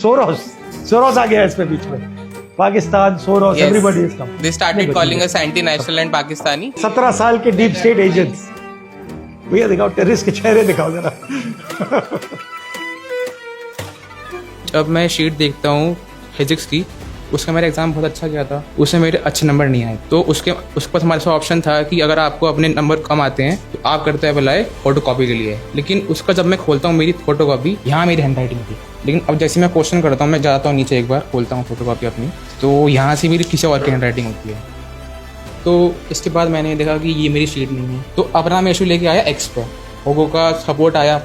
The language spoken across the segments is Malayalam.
सोरोस आ गया है इसमें बीच में. Pakistan, Soros, everybody is come. They started calling us anti-national and Pakistani. 17 साल के डीप स्टेट एजेंट्स. भैया दिखाओ टेररिस्ट के चेहरे दिखाओ जरा. जब मैं शीट देखता हूँ फिजिक्स की, उसका मेरा एग्जाम बहुत अच्छा गया था, उसमें मेरे अच्छे नंबर नहीं आए. तो उसके पास हमारे पास ऑप्शन था कि अगर आपको अपने नंबर कम आते हैं तो आप करते हैं बुलाए फोटो कॉपी के लिए. लेकिन उसका जब मैं खोलता हूँ मेरी फोटो कॉपी, यहाँ मेरी हैंड राइटिंग थी. लेकिन अब जैसे मैं क्वेश्चन करता हूँ, मैं जाता हूँ नीचे एक बार, खोलता हूँ फोटो कॉपी अपनी, तो यहाँ से मेरी किसी और की हैंड राइटिंग होती है. तो इसके बाद मैंने देखा कि ये मेरी शीट नहीं है. तो अपना मैं इशू लेके आया एक्स पर. होगो का सपोर्ट आया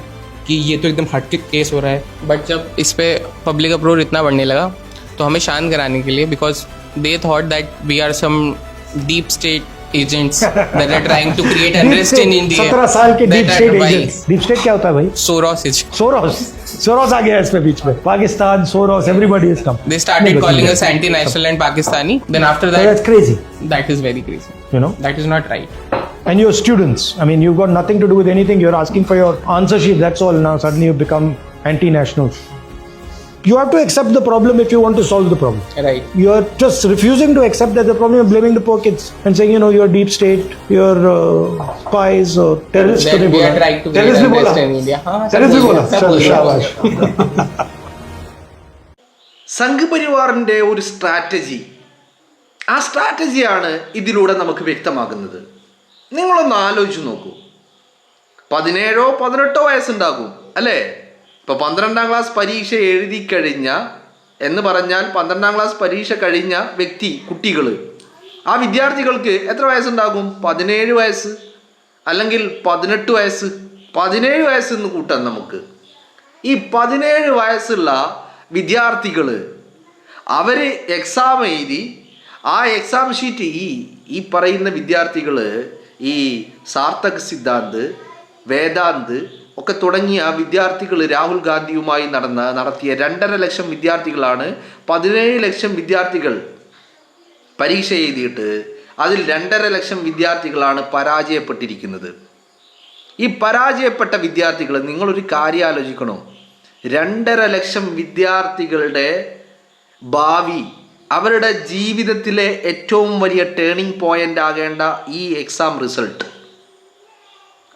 कि ये तो एकदम हटके केस हो रहा है. बट जब इस पे पब्लिक अप्रोच इतना बढ़ने लगा तो हमें शांत कराने के लिए, because they thought that we are some deep state agents that are trying to create unrest in India. 17 साल के deep state agents. Deep state क्या होता है भाई? सोरोस आ गया है इसमें बीच में. Pakistan, Soros, everybody is come. They started calling us anti-national and Pakistani. Then after that, that's crazy. That is very crazy. You know, that is not right. And you're students. I mean, you've got nothing to do with anything. You're asking for your answer sheet. That's all. Now suddenly you become anti-nationals. You have to accept the problem if you want to solve the problem. Right. You're just refusing to accept that the problem. You're blaming the poor kids and saying, you know, you're deep state, you're spies or terrorists. That we are trying to create unrest in India. Terrorists भी बोला. शाबाश. സംഘപരിവാറിൻ്റെ ഒരു സ്ട്രാറ്റജി, ആ സ്ട്രാറ്റജിയാണ് ഇതിലൂടെ നമുക്ക് വ്യക്തമാകുന്നത്. നിങ്ങളൊന്ന് ആലോചിച്ച് നോക്കൂ. 17-18 വയസ്സുണ്ടാകും അല്ലേ? ഇപ്പോൾ 12ാം ക്ലാസ് പരീക്ഷ എഴുതി കഴിഞ്ഞ എന്ന് പറഞ്ഞാൽ 12ാം ക്ലാസ് പരീക്ഷ കഴിഞ്ഞ കുട്ടികൾ, ആ വിദ്യാർത്ഥികൾക്ക് എത്ര വയസ്സുണ്ടാകും? 17 വയസ്സ് അല്ലെങ്കിൽ 18 വയസ്സ്. 17 വയസ്സെന്ന് കൂട്ടാം നമുക്ക്. ഈ 17 വയസ്സുള്ള വിദ്യാർത്ഥികൾ അവർ എക്സാം എഴുതി, ആ എക്സാം ഷീറ്റ് ഈ പറയുന്ന വിദ്യാർത്ഥികൾ ഈ സാർത്ഥക് സിദ്ധാന്ത്, വേദാന്ത് ഒക്കെ തുടങ്ങിയ വിദ്യാർത്ഥികൾ രാഹുൽ ഗാന്ധിയുമായി നടത്തിയ 2.5 ലക്ഷം വിദ്യാർത്ഥികളാണ്. 17 ലക്ഷം വിദ്യാർത്ഥികൾ പരീക്ഷ എഴുതിയിട്ട് അതിൽ 2.5 ലക്ഷം വിദ്യാർത്ഥികളാണ് പരാജയപ്പെട്ടിരിക്കുന്നത്. ഈ പരാജയപ്പെട്ട വിദ്യാർത്ഥികൾ, നിങ്ങളൊരു കാര്യം ആലോചിക്കണം. 2.5 ലക്ഷം വിദ്യാർത്ഥികളുടെ ഭാവി, അവരുടെ ജീവിതത്തിലെ ഏറ്റവും വലിയ ടേണിംഗ് പോയിന്റ് ആകേണ്ട ഈ എക്സാം റിസൾട്ട്,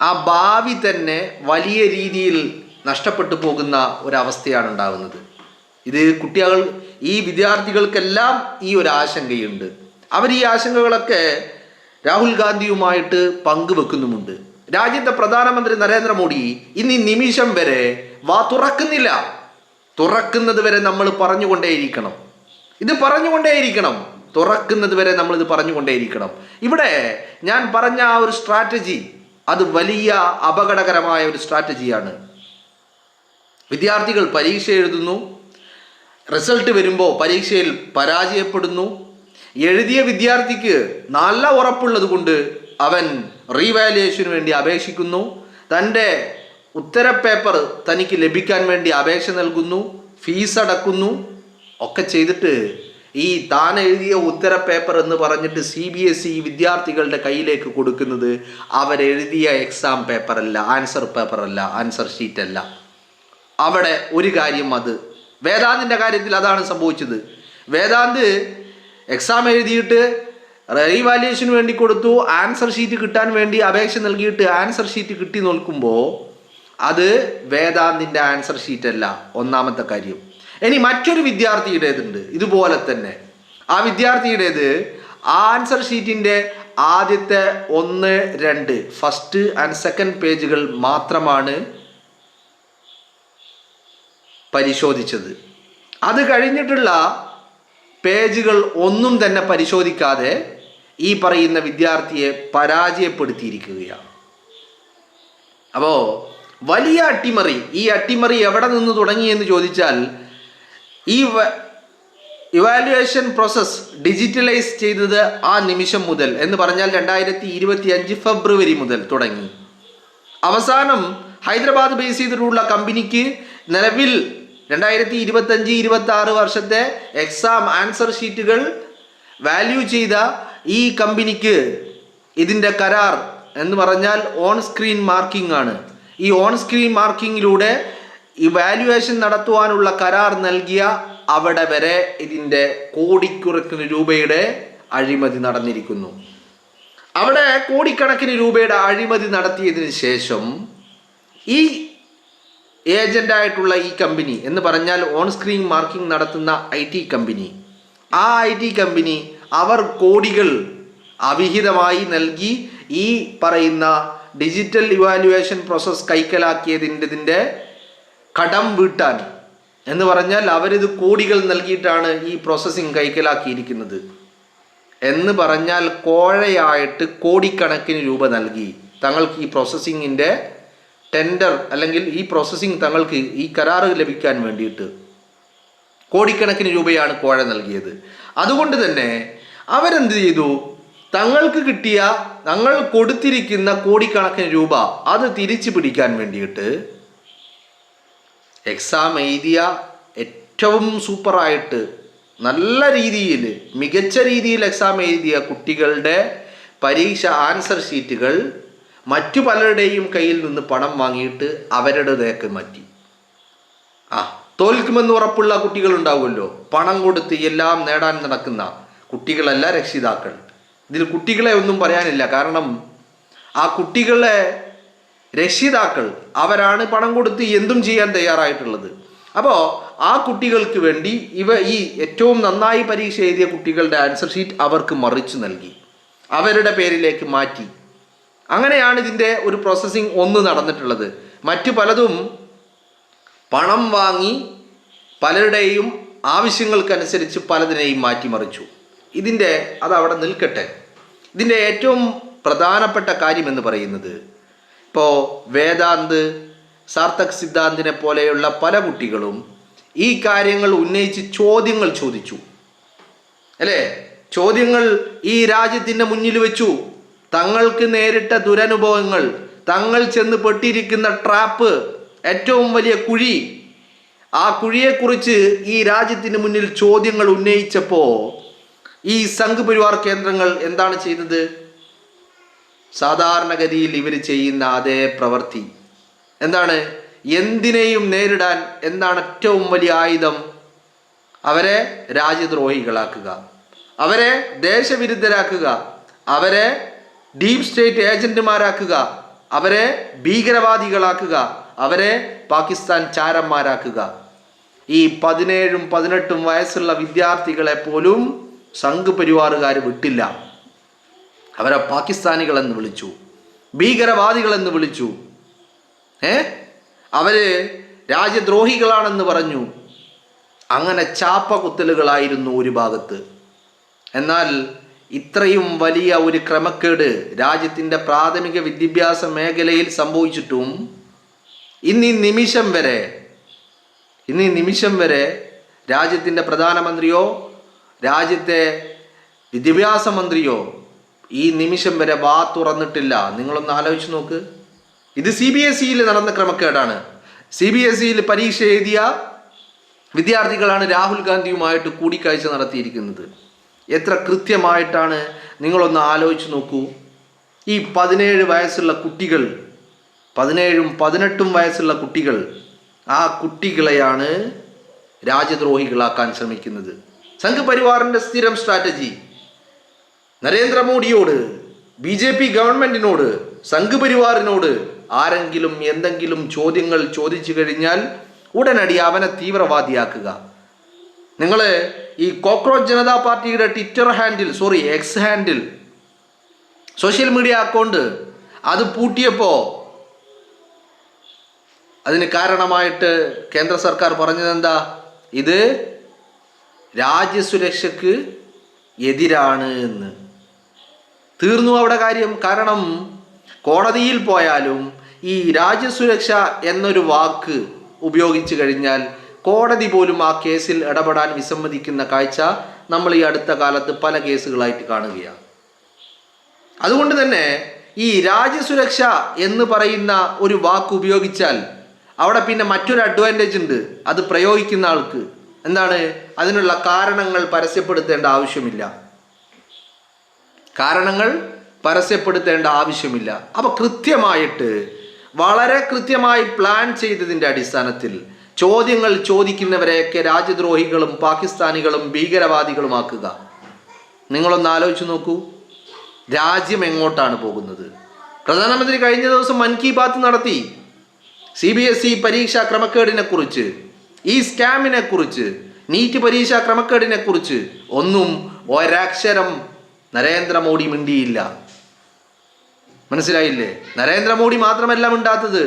ആ ഭാവി തന്നെ വലിയ രീതിയിൽ നഷ്ടപ്പെട്ടു പോകുന്ന ഒരവസ്ഥയാണ് ഉണ്ടാകുന്നത്. ഇത് ഈ വിദ്യാർത്ഥികൾക്കെല്ലാം ഈ ഒരു ആശങ്കയുണ്ട്. അവർ ഈ ആശങ്കകളൊക്കെ രാഹുൽ ഗാന്ധിയുമായിട്ട് പങ്കുവെക്കുന്നുമുണ്ട്. രാജ്യത്തെ പ്രധാനമന്ത്രി നരേന്ദ്രമോദി ഇന്ന് ഈ നിമിഷം വരെ തുറക്കുന്നില്ല. തുറക്കുന്നത് വരെ നമ്മൾ പറഞ്ഞുകൊണ്ടേയിരിക്കണം. തുറക്കുന്നത് വരെ നമ്മളിത് പറഞ്ഞുകൊണ്ടേയിരിക്കണം. ഇവിടെ ഞാൻ പറഞ്ഞ ആ ഒരു സ്ട്രാറ്റജി, അത് വലിയ അപകടകരമായ ഒരു സ്ട്രാറ്റജിയാണ്. വിദ്യാർത്ഥികൾ പരീക്ഷ എഴുതുന്നു, റിസൾട്ട് വരുമ്പോൾ പരീക്ഷയിൽ പരാജയപ്പെടുന്നു. എഴുതിയ വിദ്യാർത്ഥിക്ക് നല്ല ഉറപ്പുള്ളത് കൊണ്ട് അവൻ റീവാലുവേഷന് വേണ്ടി അപേക്ഷിക്കുന്നു. തൻ്റെ ഉത്തരപേപ്പർ തനിക്ക് ലഭിക്കാൻ വേണ്ടി അപേക്ഷ നൽകുന്നു, ഫീസ് അടക്കുന്നു. ഒക്കെ ചെയ്തിട്ട് ഈ താൻ എഴുതിയ ഉത്തരപേപ്പർ എന്ന് പറഞ്ഞിട്ട് CBSE വിദ്യാർത്ഥികളുടെ കയ്യിലേക്ക് കൊടുക്കുന്നത് അവരെഴുതിയ എക്സാം പേപ്പറല്ല, ആൻസർ പേപ്പറല്ല, ആൻസർ ഷീറ്റല്ല. അവിടെ ഒരു കാര്യം, അത് വേദാന്തിൻ്റെ കാര്യത്തിൽ അതാണ് സംഭവിച്ചത്. വേദാന്ത് എക്സാം എഴുതിയിട്ട് റീവാലുവേഷന് വേണ്ടി കൊടുത്തു, ആൻസർ ഷീറ്റ് കിട്ടാൻ വേണ്ടി അപേക്ഷ നൽകിയിട്ട് ആൻസർ ഷീറ്റ് കിട്ടി നോക്കുമ്പോൾ അത് വേദാന്തിൻ്റെ ആൻസർ ഷീറ്റല്ല, ഒന്നാമത്തെ കാര്യം. ഇനി മറ്റൊരു വിദ്യാർത്ഥിയുടേതുണ്ട് ഇതുപോലെ തന്നെ. ആ വിദ്യാർത്ഥിയുടേത് ആൻസർ ഷീറ്റിൻ്റെ ആദ്യത്തെ 1, 2 ഫസ്റ്റ് ആൻഡ് സെക്കൻഡ് പേജുകൾ മാത്രമാണ് പരിശോധിച്ചത്. അത് കഴിഞ്ഞിട്ടുള്ള പേജുകൾ ഒന്നും തന്നെ പരിശോധിക്കാതെ ഈ പറയുന്ന വിദ്യാർത്ഥിയെ പരാജയപ്പെടുത്തിയിരിക്കുകയാണ്. അപ്പോൾ വലിയ അട്ടിമറി. ഈ അട്ടിമറി എവിടെ നിന്ന് തുടങ്ങി എന്ന് ചോദിച്ചാൽ, ഈ ഇവാലുവേഷൻ പ്രോസസ് ഡിജിറ്റലൈസ് ചെയ്തത് ആ നിമിഷം മുതൽ എന്ന് പറഞ്ഞാൽ 2025 ഫെബ്രുവരി മുതൽ തുടങ്ങി. അവസാനം ഹൈദരാബാദ് ബേസ് ചെയ്തിട്ടുള്ള കമ്പനിക്ക് നിലവിൽ 2025-26 വർഷത്തെ എക്സാം ആൻസർ ഷീറ്റുകൾ വാല്യൂ ചെയ്ത ഈ കമ്പനിക്ക് ഇതിൻ്റെ കരാർ എന്ന് പറഞ്ഞാൽ ഓൺ സ്ക്രീൻ മാർക്കിംഗ് ആണ്. ഈ ഓൺ സ്ക്രീൻ മാർക്കിങ്ങിലൂടെ ഇവാലുവേഷൻ നടത്തുവാനുള്ള കരാർ നൽകിയ അവിടെ വരെ ഇതിൻ്റെ കോടിക്കണക്കിന് രൂപയുടെ അഴിമതി നടന്നിരിക്കുന്നു. അവിടെ കോടിക്കണക്കിന് രൂപയുടെ അഴിമതി നടത്തിയതിന് ശേഷം ഈ ഏജൻ്റായിട്ടുള്ള ഈ കമ്പനി എന്ന് പറഞ്ഞാൽ ഓൺ സ്ക്രീൻ മാർക്കിംഗ് നടത്തുന്ന IT കമ്പനി, ആ IT കമ്പനി അവർ കോടികൾ അവിഹിതമായി ഈ പറയുന്ന ഡിജിറ്റൽ ഇവാലുവേഷൻ പ്രോസസ്സ് കൈക്കലാക്കിയതിൻ്റെ കടം വീട്ടാൻ എന്ന് പറഞ്ഞാൽ അവരിത് കോടികൾ നൽകിയിട്ടാണ് ഈ പ്രോസസ്സിങ് കൈക്കലാക്കിയിരിക്കുന്നത് എന്ന് പറഞ്ഞാൽ കോഴയായിട്ട് കോടിക്കണക്കിന് രൂപ നൽകി തങ്ങൾക്ക് ഈ പ്രോസസ്സിങ്ങിൻ്റെ ടെൻഡർ അല്ലെങ്കിൽ ഈ പ്രോസസ്സിങ് തങ്ങൾക്ക് ഈ കരാറ് ലഭിക്കാൻ വേണ്ടിയിട്ട് കോടിക്കണക്കിന് രൂപയാണ് കോഴ നൽകിയത്. അതുകൊണ്ട് തന്നെ അവരെന്ത് ചെയ്തു, തങ്ങൾ കൊടുത്തിരിക്കുന്ന കോടിക്കണക്കിന് രൂപ അത് തിരിച്ചു പിടിക്കാൻ വേണ്ടിയിട്ട് എക്സാം എഴുതിയ ഏറ്റവും സൂപ്പറായിട്ട് നല്ല രീതിയിൽ മികച്ച രീതിയിൽ എക്സാം എഴുതിയ കുട്ടികളുടെ പരീക്ഷ ആൻസർ ഷീറ്റുകൾ മറ്റു പലരുടെയും കയ്യിൽ നിന്ന് പണം വാങ്ങിയിട്ട് അവരുടേതേക്ക് മാറ്റി. തോൽക്കുമെന്ന് ഉറപ്പുള്ള കുട്ടികളുണ്ടാവുമല്ലോ, പണം കൊടുത്ത് എല്ലാം നേടാൻ നടക്കുന്ന കുട്ടികളല്ല രക്ഷിതാക്കൾ. ഇതിൽ കുട്ടികളെ ഒന്നും പറയാനില്ല, കാരണം ആ കുട്ടികളെ രക്ഷിതാക്കൾ അവരാണ് പണം കൊടുത്ത് എന്തും ചെയ്യാൻ തയ്യാറായിട്ടുള്ളത്. അപ്പോൾ ആ കുട്ടികൾക്ക് വേണ്ടി ഈ ഏറ്റവും നന്നായി പരീക്ഷ എഴുതിയ കുട്ടികളുടെ ആൻസർ ഷീറ്റ് അവർക്ക് മറിച്ചു നൽകി, അവരുടെ പേരിലേക്ക് മാറ്റി. അങ്ങനെയാണ് ഇതിൻ്റെ ഒരു പ്രോസസ്സിങ് ഒന്ന് നടന്നിട്ടുള്ളത്. മറ്റു പലതും പണം വാങ്ങി പലരുടെയും ആവശ്യങ്ങൾക്കനുസരിച്ച് പലതിനെയും മാറ്റിമറിച്ചു. അതവിടെ നിൽക്കട്ടെ. ഇതിൻ്റെ ഏറ്റവും പ്രധാനപ്പെട്ട കാര്യം എന്ന് പറയുന്നത്, ഇപ്പോൾ വേദാന്ത്, സാർത്ഥക് സിദ്ധാന്തിനെ പോലെയുള്ള പല കുട്ടികളും ഈ കാര്യങ്ങൾ ഉന്നയിച്ച് ചോദ്യങ്ങൾ ചോദിച്ചു, അല്ലേ? ചോദ്യങ്ങൾ ഈ രാജ്യത്തിൻ്റെ മുന്നിൽ വെച്ചു. തങ്ങൾക്ക് നേരിട്ട ദുരനുഭവങ്ങൾ, തങ്ങൾ ചെന്ന് പെട്ടിരിക്കുന്ന ട്രാപ്പ്, ഏറ്റവും വലിയ കുഴി, ആ കുഴിയെക്കുറിച്ച് ഈ രാജ്യത്തിന് മുന്നിൽ ചോദ്യങ്ങൾ ഉന്നയിച്ചപ്പോൾ ഈ സംഘ് പരിവാർ കേന്ദ്രങ്ങൾ എന്താണ് ചെയ്തത്? സാധാരണഗതിയിൽ ഇവർ ചെയ്യുന്ന അതേ പ്രവൃത്തി. എന്താണ്? എന്തിനേയും നേരിടാൻ എന്താണ് ഏറ്റവും വലിയ ആയുധം? അവരെ രാജ്യദ്രോഹികളാക്കുക, അവരെ ദേശവിരുദ്ധരാക്കുക, അവരെ ഡീപ് സ്റ്റേറ്റ് ഏജന്റുമാരാക്കുക, അവരെ ഭീകരവാദികളാക്കുക, അവരെ പാകിസ്ഥാൻ ചാരന്മാരാക്കുക. ഈ 17ഉം 18ഉം വയസ്സുള്ള വിദ്യാർത്ഥികളെ പോലും സംഘ് പരിവാറുകാർ വിട്ടില്ല. അവരെ പാകിസ്ഥാനികളെന്ന് വിളിച്ചു, ഭീകരവാദികളെന്ന് വിളിച്ചു, അവര് രാജ്യദ്രോഹികളാണെന്ന് പറഞ്ഞു. അങ്ങനെ ചാപ്പകുത്തലുകളായിരുന്നു ഒരു ഭാഗത്ത്. എന്നാൽ ഇത്രയും വലിയ ഒരു ക്രമക്കേട് രാജ്യത്തിൻ്റെ പ്രാഥമിക വിദ്യാഭ്യാസ മേഖലയിൽ സംഭവിച്ചിട്ടും ഇന്ന് ഈ നിമിഷം വരെ രാജ്യത്തിൻ്റെ പ്രധാനമന്ത്രിയോ രാജ്യത്തെ വിദ്യാഭ്യാസ മന്ത്രിയോ ഈ നിമിഷം വരെ വാ തുറന്നിട്ടില്ല. നിങ്ങളൊന്ന് ആലോചിച്ച് നോക്ക്. ഇത് CBSEയിൽ നടന്ന ക്രമക്കേടാണ്. CBSEയിൽ പരീക്ഷ എഴുതിയ വിദ്യാർത്ഥികളാണ് രാഹുൽ ഗാന്ധിയുമായിട്ട് കൂടിക്കാഴ്ച നടത്തിയിരിക്കുന്നത്. എത്ര കൃത്യമായിട്ടാണ്, നിങ്ങളൊന്ന് ആലോചിച്ച് നോക്കൂ. ഈ 17 വയസ്സുള്ള കുട്ടികൾ, 17ഉം 18ഉം വയസ്സുള്ള കുട്ടികൾ, ആ കുട്ടികളെയാണ് രാജ്യദ്രോഹികളാക്കാൻ ശ്രമിക്കുന്നത്. സംഘ് പരിവാറിൻ്റെ സ്ഥിരം സ്ട്രാറ്റജി നരേന്ദ്രമോദിയോട്, BJP ഗവൺമെൻറ്റിനോട്, സംഘ് പരിവാറിനോട് ആരെങ്കിലും എന്തെങ്കിലും ചോദ്യങ്ങൾ ചോദിച്ചു കഴിഞ്ഞാൽ ഉടനടി അവനെ തീവ്രവാദിയാക്കുക. നിങ്ങൾ ഈ കോക്രോച്ച് ജനതാ പാർട്ടിയുടെ X handle social media account അത് പൂട്ടിയപ്പോൾ അതിന് കാരണമായിട്ട് കേന്ദ്ര സർക്കാർ പറഞ്ഞതെന്താ? ഇത് രാജ്യസുരക്ഷയ്ക്ക് എതിരാണ് എന്ന്. തീർന്നു അവിടെ കാര്യം. കാരണം കോടതിയിൽ പോയാലും ഈ രാജ്യസുരക്ഷ എന്നൊരു വാക്ക് ഉപയോഗിച്ചു കഴിഞ്ഞാൽ കോടതി പോലും ആ കേസിൽ ഇടപെടാൻ വിസമ്മതിക്കുന്ന കാഴ്ച നമ്മൾ ഈ അടുത്ത കാലത്ത് പല കേസുകളായിട്ട് കാണുകയാണ്. അതുകൊണ്ട് തന്നെ ഈ രാജ്യസുരക്ഷ എന്ന് പറയുന്ന ഒരു വാക്ക് ഉപയോഗിച്ചാൽ അവിടെ പിന്നെ മറ്റൊരു അഡ്വാൻറ്റേജ് ഉണ്ട്. അത് പ്രയോഗിക്കുന്ന ആൾക്ക് എന്താണ്? അതിനുള്ള കാരണങ്ങൾ പരസ്യപ്പെടുത്തേണ്ട ആവശ്യമില്ല. അപ്പോൾ കൃത്യമായിട്ട് വളരെ കൃത്യമായി പ്ലാൻ ചെയ്തതിൻ്റെ അടിസ്ഥാനത്തിൽ ചോദ്യങ്ങൾ ചോദിക്കുന്നവരെയൊക്കെ രാജ്യദ്രോഹികളും പാകിസ്ഥാനികളും ഭീകരവാദികളുമാക്കുക. നിങ്ങളൊന്ന് ആലോചിച്ച് നോക്കൂ, രാജ്യം എങ്ങോട്ടാണ് പോകുന്നത്? പ്രധാനമന്ത്രി കഴിഞ്ഞ ദിവസം മൻ കി ബാത്ത് നടത്തി. CBSE പരീക്ഷാ ക്രമക്കേടിനെ കുറിച്ച്, ഈ സ്കാമിനെ കുറിച്ച്, നീറ്റ് പരീക്ഷാ ക്രമക്കേടിനെ കുറിച്ച് ഒന്നും ഒരക്ഷരം നരേന്ദ്രമോദി മിണ്ടിയില്ല. മനസ്സിലായില്ലേ? നരേന്ദ്രമോദി മാത്രമല്ല മിണ്ടാത്തത്,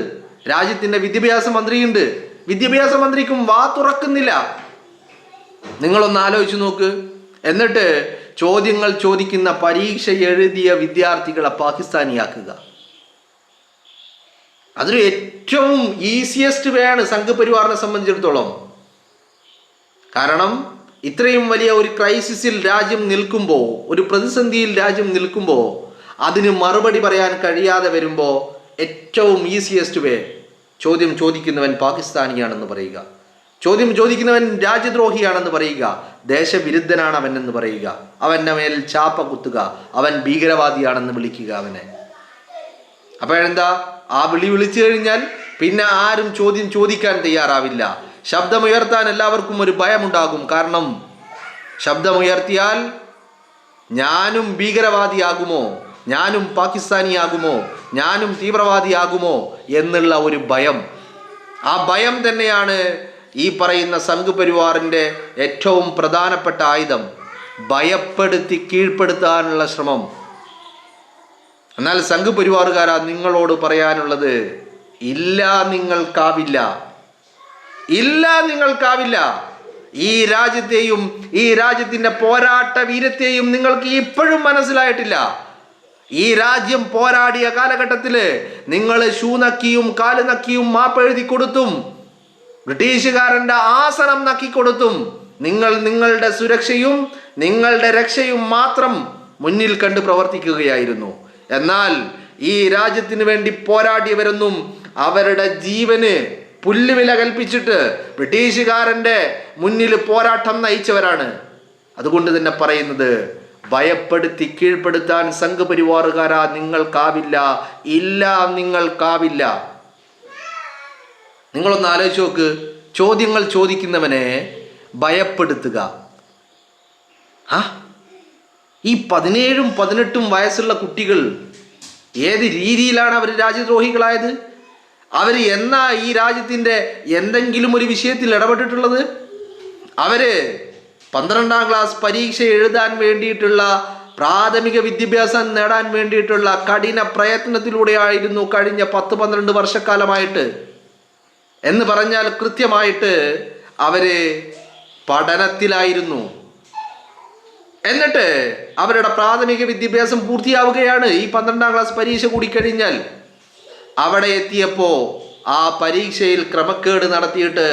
രാജ്യത്തിൻ്റെ വിദ്യാഭ്യാസ മന്ത്രിയുണ്ട്. വിദ്യാഭ്യാസ മന്ത്രിക്കും വാ തുറക്കുന്നില്ല. നിങ്ങളൊന്ന് ആലോചിച്ച് നോക്ക്. എന്നിട്ട് ചോദ്യങ്ങൾ ചോദിക്കുന്ന പരീക്ഷ എഴുതിയ വിദ്യാർത്ഥികളെ പാകിസ്ഥാനിയാക്കുക. അതൊരു ഏറ്റവും ഈസിയസ്റ്റ് വേ ആണ് സംഘപരിവാറിനെ സംബന്ധിച്ചിടത്തോളം. കാരണം ഇത്രയും വലിയ ഒരു ക്രൈസിസിൽ രാജ്യം നിൽക്കുമ്പോൾ, ഒരു പ്രതിസന്ധിയിൽ രാജ്യം നിൽക്കുമ്പോൾ, അതിന് മറുപടി പറയാൻ കഴിയാതെ വരുമ്പോൾ ഏറ്റവും ഈസിയസ്റ്റ് വേ ചോദ്യം ചോദിക്കുന്നവൻ പാകിസ്ഥാനിയാണെന്ന് പറയുക, ചോദ്യം ചോദിക്കുന്നവൻ രാജ്യദ്രോഹിയാണെന്ന് പറയുക, ദേശവിരുദ്ധനാണ് അവൻ എന്ന് പറയുക, അവൻ്റെ മേൽ ചാപ്പ കുത്തുക, അവൻ ഭീകരവാദിയാണെന്ന് വിളിക്കുക അവനെ. അപ്പോഴെന്താ, ആ വിളിച്ചു കഴിഞ്ഞാൽ പിന്നെ ആരും ചോദ്യം ചോദിക്കാൻ തയ്യാറാവില്ല. ശബ്ദമുയർത്താൻ എല്ലാവർക്കും ഒരു ഭയമുണ്ടാകും. കാരണം ശബ്ദമുയർത്തിയാൽ ഞാനും ഭീകരവാദിയാകുമോ, ഞാനും പാകിസ്ഥാനിയാകുമോ, ഞാനും തീവ്രവാദിയാകുമോ എന്നുള്ള ഒരു ഭയം. ആ ഭയം തന്നെയാണ് ഈ പറയുന്ന സംഘപരിവാറിൻ്റെ ഏറ്റവും പ്രധാനപ്പെട്ട ആയുധം. ഭയപ്പെടുത്തി കീഴ്പ്പെടുത്താനുള്ള ശ്രമം. എന്നാൽ സംഘപരിവാറുകാരാ, നിങ്ങളോട് പറയാനുള്ളത് ഇല്ല, നിങ്ങൾക്കാവില്ല. ഇല്ല, നിങ്ങൾക്കാവില്ല. ഈ രാജ്യത്തെയും ഈ രാജ്യത്തിൻ്റെ പോരാട്ട വീരത്തെയും നിങ്ങൾക്ക് ഇപ്പോഴും മനസ്സിലായിട്ടില്ല. ഈ രാജ്യം പോരാടിയ കാലഘട്ടത്തിൽ നിങ്ങൾ ഷൂ നക്കിയും കാല് നക്കിയും മാപ്പെഴുതി കൊടുത്തും ബ്രിട്ടീഷുകാരൻ്റെ ആസനം നക്കിക്കൊടുത്തും നിങ്ങൾ നിങ്ങളുടെ സുരക്ഷയും നിങ്ങളുടെ രക്ഷയും മാത്രം മുന്നിൽ കണ്ട് പ്രവർത്തിക്കുകയായിരുന്നു. എന്നാൽ ഈ രാജ്യത്തിന് വേണ്ടി പോരാടിയവരൊന്നും അവരുടെ ജീവന് പുല്ലുവില കൽപ്പിച്ചിട്ട് ബ്രിട്ടീഷുകാരൻ്റെ മുന്നിൽ പോരാട്ടം നയിച്ചവരാണ്. അതുകൊണ്ട് തന്നെ പറയുന്നത്, ഭയപ്പെടുത്തി കീഴ്പ്പെടുത്താൻ സംഘപരിവാറുകാരാ നിങ്ങൾക്കാവില്ല. ഇല്ല, നിങ്ങൾക്കാവില്ല. നിങ്ങളൊന്ന് ആലോചിച്ച് നോക്ക്. ചോദ്യങ്ങൾ ചോദിക്കുന്നവനെ ഭയപ്പെടുത്തുക. ഈ 17ഉം 18ഉം വയസ്സുള്ള കുട്ടികൾ ഏത് രീതിയിലാണ് അവർ രാജ്യദ്രോഹികളായത്? അവർ എന്നാ ഈ രാജ്യത്തിൻ്റെ എന്തെങ്കിലും ഒരു വിഷയത്തിൽ ഇടപെട്ടിട്ടുള്ളത്? അവർ 12ാം ക്ലാസ് പരീക്ഷ എഴുതാൻ വേണ്ടിയിട്ടുള്ള, പ്രാഥമിക വിദ്യാഭ്യാസം നേടാൻ വേണ്ടിയിട്ടുള്ള കഠിന പ്രയത്നത്തിലൂടെയായിരുന്നു കഴിഞ്ഞ 10-12 വർഷക്കാലമായിട്ട്. എന്ന് പറഞ്ഞാൽ കൃത്യമായിട്ട് അവർ പഠനത്തിലായിരുന്നു. എന്നിട്ട് അവരുടെ പ്രാഥമിക വിദ്യാഭ്യാസം പൂർത്തിയാവുകയാണ്. ഈ 12ാം ക്ലാസ് പരീക്ഷ കൂടി കഴിഞ്ഞാൽ അവിടെ എത്തിയപ്പോൾ ആ പരീക്ഷയിൽ ക്രമക്കേട് നടത്തിയിട്ട്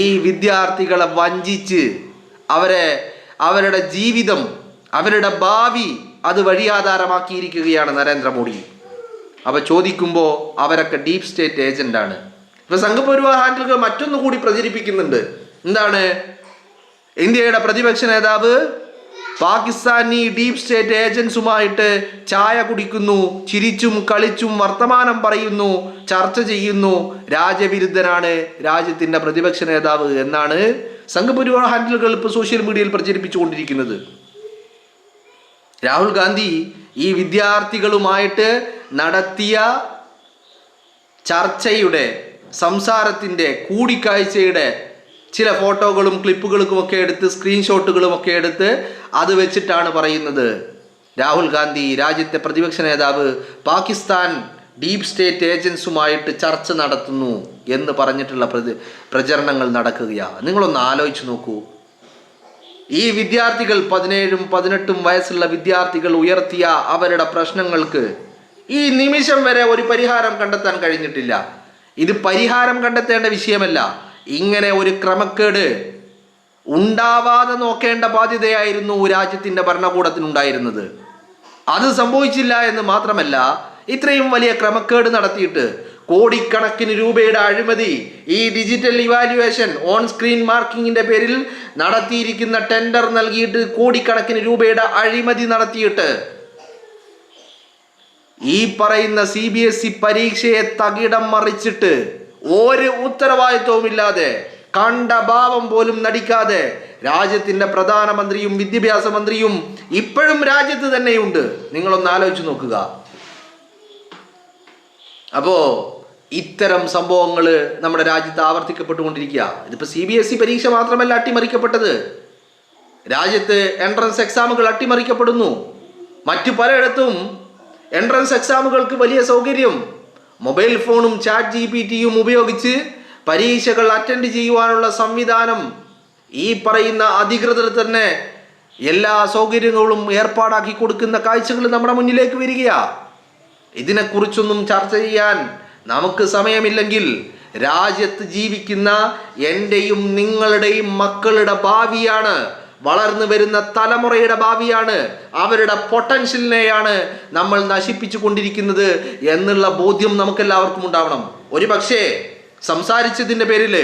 ഈ വിദ്യാർത്ഥികളെ വഞ്ചിച്ച് അവരുടെ ജീവിതം, അവരുടെ ഭാവി അത് വഴിയാധാരമാക്കിയിരിക്കുകയാണ് നരേന്ദ്രമോദി. അപ്പോൾ ചോദിക്കുമ്പോൾ അവരൊക്കെ ഡീപ് സ്റ്റേറ്റ് ഏജന്റാണ്. ഇപ്പൊ സംഘപരിവാർ ഹാൻഡിലുകൾ മറ്റൊന്നു കൂടി പ്രചരിപ്പിക്കുന്നുണ്ട്. എന്താണ്? ഇന്ത്യയുടെ പ്രതിപക്ഷ നേതാവ് പാകിസ്ഥാനി ഡീപ് സ്റ്റേറ്റ് ഏജൻസുമായിട്ട് ചായ കുടിക്കുന്നു, ചിരിച്ചും കളിച്ചും വർത്തമാനം പറയുന്നു, ചർച്ച ചെയ്യുന്നു, രാജ്യവിരുദ്ധനാണ് രാജ്യത്തിൻ്റെ പ്രതിപക്ഷ നേതാവ് എന്നാണ് സംഘപരിവാർ ഹാൻഡിലുകൾ ഇപ്പോൾ സോഷ്യൽ മീഡിയയിൽ പ്രചരിപ്പിച്ചുകൊണ്ടിരിക്കുന്നത്. രാഹുൽ ഗാന്ധി ഈ വിദ്യാർത്ഥികളുമായിട്ട് നടത്തിയ ചർച്ചയുടെ, സംസാരത്തിൻ്റെ, കൂടിക്കാഴ്ചയുടെ ചില ഫോട്ടോകളും ക്ലിപ്പുകളുമൊക്കെ എടുത്ത്, സ്ക്രീൻഷോട്ടുകളുമൊക്കെ എടുത്ത് അത് വെച്ചിട്ടാണ് പറയുന്നത്, രാഹുൽ ഗാന്ധി രാജ്യത്തെ പ്രതിപക്ഷ നേതാവ് പാകിസ്ഥാൻ ഡീപ് സ്റ്റേറ്റ് ഏജൻസുമായിട്ട് ചർച്ച നടത്തുന്നു എന്ന് പറഞ്ഞിട്ടുള്ള പ്രചരണങ്ങൾ നടക്കുകയാണ്. നിങ്ങളൊന്ന് ആലോചിച്ച് നോക്കൂ. ഈ വിദ്യാർത്ഥികൾ, 17ഉം 18ഉം വയസ്സുള്ള വിദ്യാർത്ഥികൾ ഉയർത്തിയ അവരുടെ പ്രശ്നങ്ങൾക്ക് ഈ നിമിഷം വരെ ഒരു പരിഹാരം കണ്ടെത്താൻ കഴിഞ്ഞിട്ടില്ല. ഇത് പരിഹാരം കണ്ടെത്തേണ്ട വിഷയമല്ല. ഇങ്ങനെ ഒരു ക്രമക്കേട് ഉണ്ടാവാതെ നോക്കേണ്ട ബാധ്യതയായിരുന്നു രാജ്യത്തിൻ്റെ ഭരണകൂടത്തിനുണ്ടായിരുന്നത്. അത് സംഭവിച്ചില്ല എന്ന് മാത്രമല്ല, ഇത്രയും വലിയ ക്രമക്കേട് നടത്തിയിട്ട് കോടിക്കണക്കിന് രൂപയുടെ അഴിമതി, ഈ ഡിജിറ്റൽ ഇവാലുവേഷൻ, ഓൺ സ്ക്രീൻ മാർക്കിങ്ങിൻ്റെ പേരിൽ നടത്തിയിരിക്കുന്ന ടെൻഡർ നൽകിയിട്ട് കോടിക്കണക്കിന് രൂപയുടെ അഴിമതി നടത്തിയിട്ട് ഈ പറയുന്ന CBSE പരീക്ഷയെ തകിടം മറിച്ചിട്ട് ഒരു ഉത്തരവാദിത്വവുമില്ലാതെ കണ്ട ഭാവം പോലും നടിക്കാതെ രാജ്യത്തിന്റെ പ്രധാനമന്ത്രിയും വിദ്യാഭ്യാസ മന്ത്രിയും ഇപ്പോഴും രാജ്യത്ത് തന്നെയുണ്ട്. നിങ്ങളൊന്ന് ആലോചിച്ച് നോക്കുക. അപ്പോ ഇത്തരം സംഭവങ്ങൾ നമ്മുടെ രാജ്യത്ത് ആവർത്തിക്കപ്പെട്ടുകൊണ്ടിരിക്കുക. ഇതിപ്പോ CBSE പരീക്ഷ മാത്രമല്ല അട്ടിമറിക്കപ്പെട്ടത്, രാജ്യത്ത് എൻട്രൻസ് എക്സാമുകൾ അട്ടിമറിക്കപ്പെടുന്നു. മറ്റു പലയിടത്തും എൻട്രൻസ് എക്സാമുകൾക്ക് വലിയ സൗകര്യം, മൊബൈൽ ഫോണും ChatGPT-യും ഉപയോഗിച്ച് പരീക്ഷകൾ അറ്റൻഡ് ചെയ്യുവാനുള്ള സംവിധാനം ഈ പറയുന്ന അധികൃതർ തന്നെ എല്ലാ സൗകര്യങ്ങളും ഏർപ്പാടാക്കി കൊടുക്കുന്ന കാഴ്ചകൾ നമ്മുടെ മുന്നിലേക്ക് വരികയാ. ഇതിനെക്കുറിച്ചൊന്നും ചർച്ച ചെയ്യാൻ നമുക്ക് സമയമില്ലെങ്കിൽ രാജ്യത്ത് ജീവിക്കുന്ന എൻ്റെയും നിങ്ങളുടെയും മക്കളുടെ ഭാവിയാണ്, വളർന്നു വരുന്ന തലമുറയുടെ ഭാവിയാണ്, അവരുടെ പൊട്ടൻഷ്യലിനെയാണ് നമ്മൾ നശിപ്പിച്ചു കൊണ്ടിരിക്കുന്നത് എന്നുള്ള ബോധ്യം നമുക്കെല്ലാവർക്കും ഉണ്ടാവണം. ഒരു പക്ഷേ സംസാരിച്ചതിൻ്റെ പേരിൽ,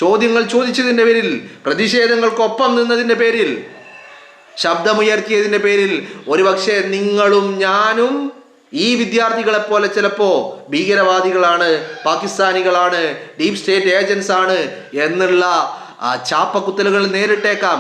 ചോദ്യങ്ങൾ ചോദിച്ചതിൻ്റെ പേരിൽ, പ്രതിഷേധങ്ങൾക്കൊപ്പം നിന്നതിൻ്റെ പേരിൽ, ശബ്ദമുയർത്തിയതിൻ്റെ പേരിൽ ഒരുപക്ഷെ നിങ്ങളും ഞാനും ഈ വിദ്യാർത്ഥികളെപ്പോലെ ചിലപ്പോൾ ഭീകരവാദികളാണ്, പാകിസ്ഥാനികളാണ്, ഡീപ് സ്റ്റേറ്റ് ഏജൻസ് ആണ് എന്നുള്ള ചാപ്പക്കുത്തലുകൾ നേരിട്ടേക്കാം.